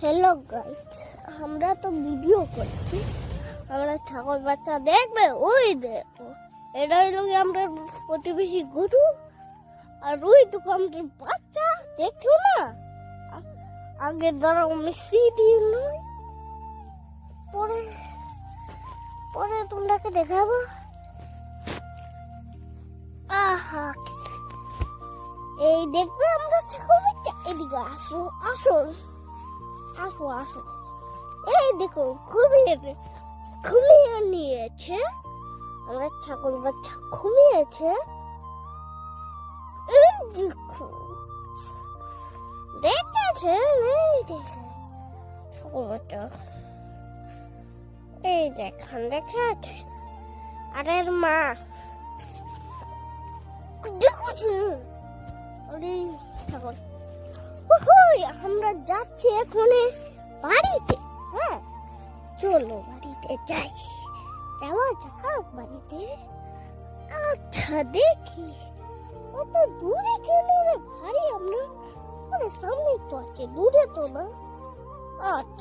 Hello guys, আমরা তো video করছি। আমরা ছাগল বাচ্চা দেখবে, ওই দেখো, এটা হইলো কি আমরা প্রতিবেশী গরু, আর ওই তো আমাদের বাচ্চা দেখছো না। আগে ধরো আমি সিডি নই, পরে পরে তোমরাকে দেখাবো। আহা, এই দেখবে আমরা ছাগল বাচ্চা। এদিকে আসো আসো আসো আসো, এই দেখো ঘুমিয়ে নিয়েছে। আমরা ছাগল বাচ্চা ঘুমিয়েছে। এই দেখো, দেখেছে, এই দেখে ছাগল বাচ্চা, এই দেখান দেখেছে। আরে মা দেখছি, আরে ছাগল। আমরা যাচ্ছি এখন বাড়িতে। হ্যাঁ, চলো বাড়িতে যাই। যাওয়া যাক বাড়িতে। আচ্ছা দেখি কত দূরে কেন রে ভারী। আমরা সামনে তো আছে, দূরে তো না। আচ্ছা।